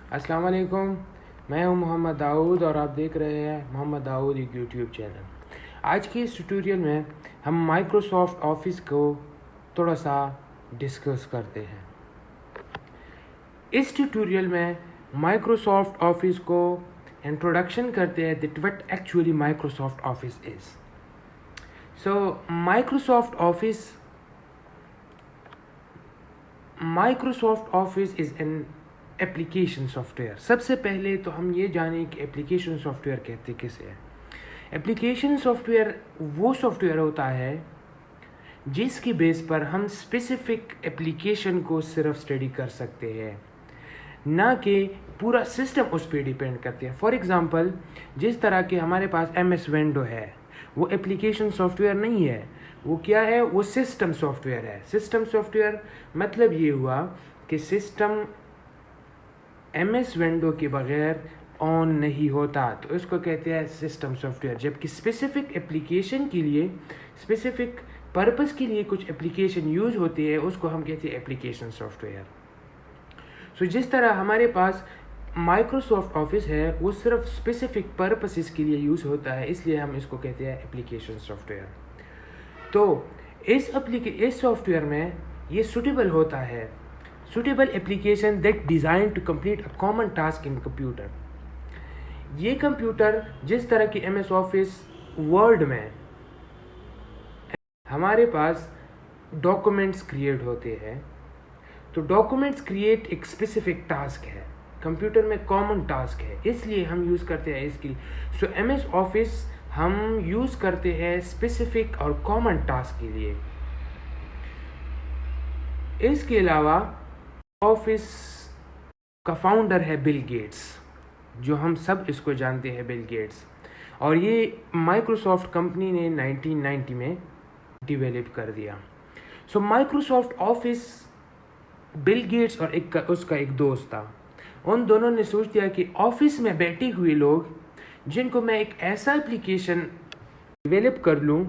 السلام علیکم، میں ہوں محمد داؤد اور آپ دیکھ رہے ہیں محمد داؤد ایک یوٹیوب چینل۔ آج کے اس ٹیوٹوریل میں ہم مائکروسافٹ آفس کو تھوڑا سا ڈسکس کرتے ہیں۔ اس ٹیوٹوریل میں مائکروسافٹ آفس کو انٹروڈکشن کرتے ہیں that what actually Microsoft office is. So Microsoft office is an application software. سب سے پہلے تو ہم یہ جانیں کہ ایپلیکیشن سافٹ ویئر کہتے کسے ہیں۔ ایپلیکیشن سافٹ ویئر وہ سافٹ ویئر ہوتا ہے جس کی بیس پر ہم اسپیسیفک ایپلیکیشن کو صرف اسٹڈی کر سکتے ہیں، نہ کہ پورا سسٹم اس پہ ڈیپینڈ کرتے ہیں۔ فار ایگزامپل، جس طرح کہ ہمارے پاس ایم ایس ونڈو ہے، وہ ایپلیکیشن سافٹ ویئر نہیں ہے، وہ کیا ہے؟ وہ سسٹم سافٹ ویئر ہے۔ سسٹم سافٹ ویئر مطلب یہ ہوا کہ سسٹم ایم ایس ونڈو کے بغیر آن نہیں ہوتا، تو اس کو کہتے ہیں سسٹم سافٹ ویئر۔ جبکہ اسپیسیفک ایپلیکیشن کے لیے، اسپیسیفک پرپس کے لیے کچھ ایپلیکیشن یوز ہوتی ہے، اس کو ہم کہتے ہیں ایپلیکیشن سافٹ ویئر۔ سو جس طرح ہمارے پاس مائکروسافٹ آفس ہے، وہ صرف اسپیسیفک پرپسز کے لیے یوز ہوتا ہے، اس لیے ہم اس کو کہتے ہیں ایپلیکیشن سافٹ ویئر۔ تو اس سافٹ ویئر میں یہ سوٹیبل ہوتا ہے، suitable application that designed to complete a common task in computer۔ یہ کمپیوٹر جس طرح کی ایم ایس آفس ورڈ میں ہمارے پاس ڈاکومنٹس کریٹ ہوتے ہیں، تو ڈاکومنٹس کریٹ ایک اسپیسیفک ٹاسک ہے، کمپیوٹر میں کامن ٹاسک ہے، اس لیے ہم یوز کرتے ہیں اس کی۔ سو ایم ایس آفس ہم یوز کرتے ہیں اسپیسیفک اور کامن ٹاسک کے لیے۔ اس کے علاوہ آفس کا فاؤنڈر ہے بل گیٹس، جو ہم سب اس کو جانتے ہیں، بل گیٹس، اور یہ مائکروسافٹ کمپنی نے 1990 میں ڈیویلپ کر دیا۔ سو مائکروسافٹ آفس، بل گیٹس اور اس کا ایک دوست تھا، ان دونوں نے سوچ دیا کہ آفس میں بیٹھے ہوئے لوگ جن کو میں ایک ایسا ایپلیکیشن ڈیویلپ کر لوں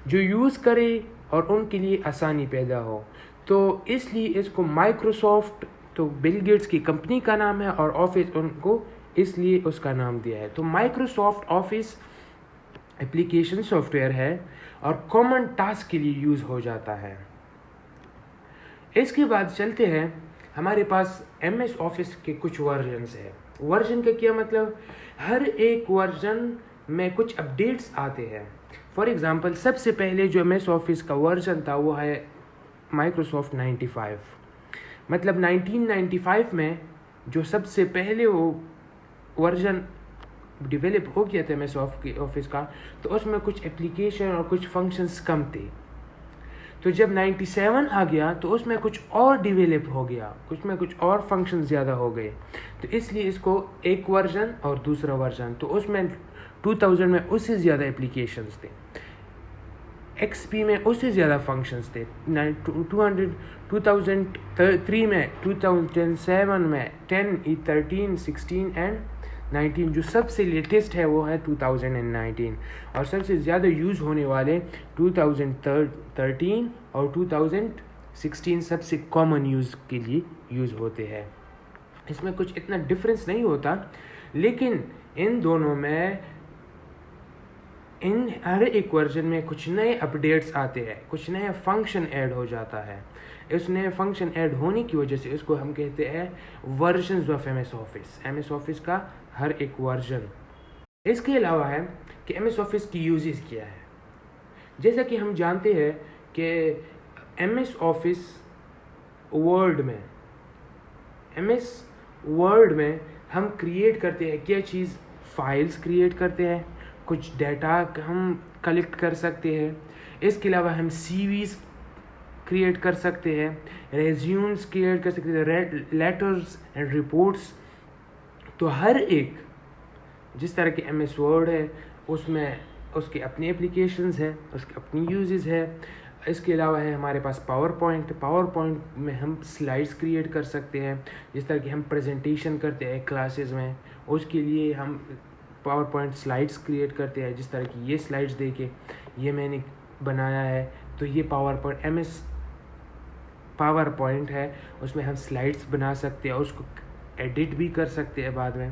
جو یوز کرے اور ان کے لیے آسانی پیدا ہو، تو اس لیے اس کو مائکروسافٹ، تو بل گیٹس کی کمپنی کا نام ہے، اور آفس ان کو اس لیے اس کا نام دیا ہے۔ تو Microsoft office application soft where ہے اور کامن ٹاسک کے لیے یوز ہو جاتا ہے۔ اس کے بعد چلتے ہیں، ہمارے پاس ایم ایس آفس کے کچھ ورژنس ہیں۔ ورژن کا کیا مطلب؟ ہر ایک ورژن میں کچھ اپڈیٹس آتے ہیں۔ فار ایگزامپل، سب سے پہلے جو ایم ایس آفس کا ورژن تھا وہ ہے مائکروسافٹ 95۔ مطلب 1995 میں جو سب سے پہلے وہ ورژن ڈیویلپ ہو گیا تھا ایم ایس آفس کا، تو اس میں کچھ ایپلیکیشن اور کچھ فنکشنز کم تھے۔ تو جب 97 آ گیا تو اس میں کچھ اور ڈیویلپ ہو گیا، کچھ اور فنکشن زیادہ ہو گئے، تو اس لیے اس کو ایک ورژن اور دوسرا ورژن، تو اس میں 2000 میں اس سے زیادہ ایپلیکیشنز تھے، ایکس پی میں اس سے زیادہ فنکشنز تھے، 2003 میں، 2007 میں، 10، 13، 16 اینڈ 19، جو سب سے لیٹسٹ ہے وہ ہے 2019، اور سب سے زیادہ یوز ہونے والے 2013 اور 2016 سب سے کامن یوز کے لیے یوز ہوتے ہیں۔ اس میں کچھ اتنا ڈفرینس نہیں ہوتا، لیکن ان دونوں میں، ان ہر ایک ورژن میں کچھ نئے اپڈیٹس آتے ہیں، کچھ نئے فنکشن ایڈ ہو جاتا ہے۔ اس نئے فنکشن ایڈ ہونے کی وجہ سے اس کو ہم کہتے ہیں versions of M S Office, M S Office کا ہر ایک ورژن۔ اس کے علاوہ ہے کہ ایم ایس آفس کی یوزز کیا ہے۔ جیسا کہ ہم جانتے ہیں کہ ایم ایس آفس ورڈ میں ہم کریٹ کرتے ہیں کیا چیز؟ فائلز کریٹ کرتے ہیں، کچھ ڈیٹا ہم کلیکٹ کر سکتے ہیں، اس کے علاوہ ہم سی ویز کریٹ کر سکتے ہیں، ریزیومز کریٹ کر سکتے ہیں، لیٹرز اینڈ رپورٹس۔ تو ہر ایک، جس طرح کہ ایم ایس ورڈ ہے، اس میں اس کے اپنی اپلیکیشنز ہیں، اس کی اپنی یوزز ہے۔ اس کے علاوہ ہے ہمارے پاس پاور پوائنٹ میں ہم سلائڈز کریٹ کر سکتے ہیں، جس طرح کہ ہم پریزنٹیشن کرتے ہیں کلاسز میں، اس کے لیے ہم پاور پوائنٹ سلائڈز کریٹ کرتے ہیں، جس طرح کہ یہ سلائڈز دیکھیں، یہ میں نے بنایا ہے، تو یہ پاور پوائنٹ ہے، اس میں ہم سلائڈز بنا سکتے ہیں، اس کو ایڈٹ بھی کر سکتے ہیں بعد میں.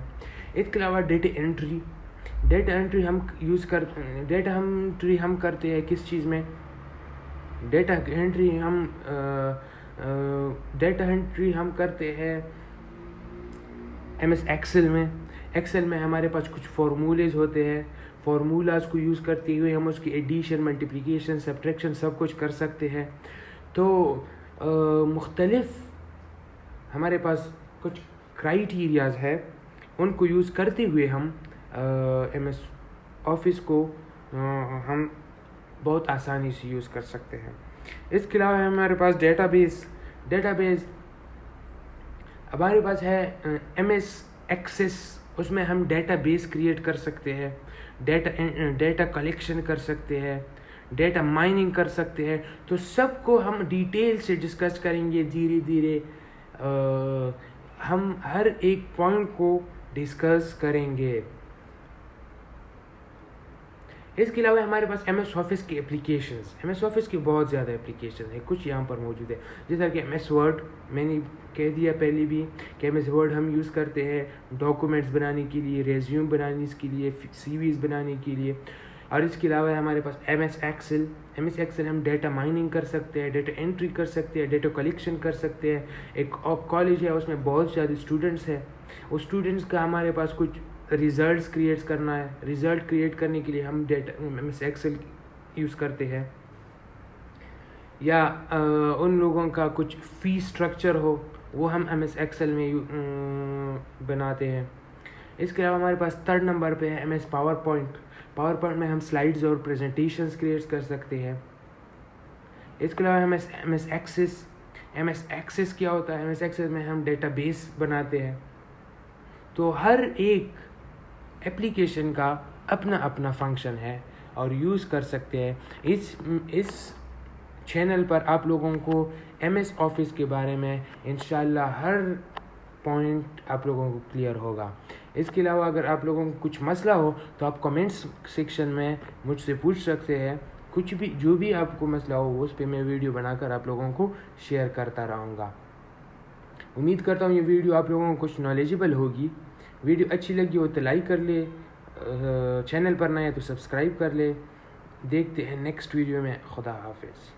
اس کے علاوہ ڈیٹا انٹری ہم کرتے ہیں کس چیز میں؟ ڈیٹا انٹری ہم کرتے ہیں MS ایکسل میں. ایکسل میں ہمارے پاس کچھ فارمولیز ہوتے ہیں. فارمولاز کو یوز کرتے ہوئے ہم اس کی ایڈیشن، ملٹیپلیکیشن، سبٹریکشن سب کچھ کر سکتے ہیں. تو مختلف ہمارے پاس کچھ کرائیٹیریاز ہے، ان کو یوز کرتے ہوئے ہم MS آفس کو ہم بہت آسانی سے یوز کر سکتے ہیں. اس کے علاوہ ہمارے پاس ڈیٹا بیس ہمارے پاس ہے MS ایکسس. اس میں ہم ڈیٹا بیس کریٹ کر سکتے ہیں، ڈیٹا کلیکشن کر سکتے ہیں، ڈیٹا مائننگ کر سکتے ہیں. تو سب کو ہم ڈیٹیل سے ڈسکس کریں گے دھیرے دھیرے. ہم ہر ایک پوائنٹ کو ڈسکس کریں گے. اس کے علاوہ ہمارے پاس MS آفس کی MS آفس کی بہت زیادہ اپلیکیشن ہے. کچھ یہاں پر موجود ہے جیسا کہ MS ورڈ. میں نے کہہ دیا پہلے بھی کہ MS ورڈ ہم یوز کرتے ہیں ڈاکومنٹس بنانے کے لیے، ریزیوم بنانے کے لیے، CVs بنانے کے لیے. اور اس کے علاوہ ہمارے پاس MS ایکسل ہم ڈیٹا مائننگ کر سکتے ہیں، ڈیٹا انٹری کر سکتے ہیں، ڈیٹا کلیکشن کر سکتے ہیں. ایک کالج ہے، اس میں بہت زیادہ اسٹوڈنٹس ہیں. اس اسٹوڈنٹس کا ہمارے پاس کچھ ریزلٹس کریٹ کرنا ہے. ریزلٹ کریٹ کرنے کے لیے ہم MS ایکسل یوز کرتے ہیں. یا ان لوگوں کا کچھ فی اسٹرکچر ہو وہ ہم MS ایکسل میں بناتے ہیں. اس کے علاوہ ہمارے پاس 3rd نمبر پہ ہے MS پاور پوائنٹ میں ہم سلائڈز اور پریزنٹیشنز کریٹ کر سکتے ہیں. اس کے علاوہ MS ایکسس کیا ہوتا ہے؟ MS ایکسس میں ہم ڈیٹا بیس بناتے ہیں. تو ہر ایک ایپلیکیشن کا اپنا اپنا فنکشن ہے اور یوز کر سکتے ہیں. اس چینل پر آپ لوگوں کو MS آفس کے بارے میں انشاءاللہ ہر پوائنٹ آپ لوگوں کو کلیئر ہوگا. اس کے علاوہ اگر آپ لوگوں کو کچھ مسئلہ ہو تو آپ کمنٹس سیکشن میں مجھ سے پوچھ سکتے ہیں. کچھ بھی جو بھی آپ کو مسئلہ ہو اس پہ میں ویڈیو بنا کر آپ لوگوں کو شیئر کرتا رہوں گا. امید کرتا ہوں یہ ویڈیو آپ لوگوں کو کچھ نالجبل ہوگی. ویڈیو اچھی لگی ہو تو لائک کر لے، چینل پر نئے تو سبسکرائب کر لے. دیکھتے ہیں نیکسٹ ویڈیو میں. خدا حافظ.